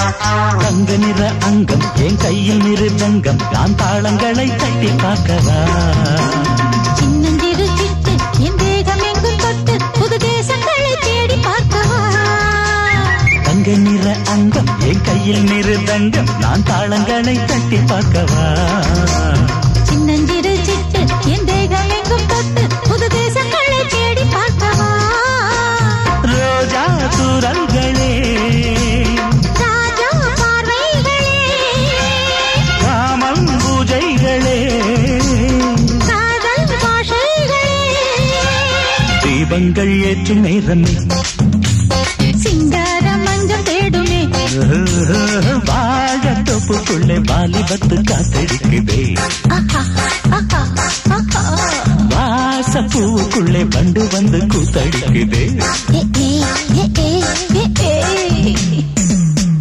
தங்க நிற அங்கம் என் கையில் மிருதங்கம் நான் தாளங்களை தட்டி பார்க்கவா சின்னஞ்சிறு சிட்டு என் தேகம் எங்கும் தொட்டு புது தேசங்களை தேடி பார்க்கவா தங்க நிற அங்கம் என் கையில் மிருதங்கம் நான் தாளங்களை தட்டி பார்க்கவா சின்னஞ்சிறு சிட்டு என் தேகம் எங்கும் தொட்டு புது தேசங்களை தேடி பார்க்கவா ரோஜா குரல்களே ராஜா பார்வைகளே காமம் பூஜைகளே காதல் பாஷைகளே தீபங்கள் ஏற்றும் நேரமே சிங்கார மஞ்சள் தேடுமே வாழ தொப்புக்குள்ளே வாலிபத்து காத்தடிக்குதே வாசப்பூவுக்குள்ளே வண்டு வந்து கூத்தடிக்குதே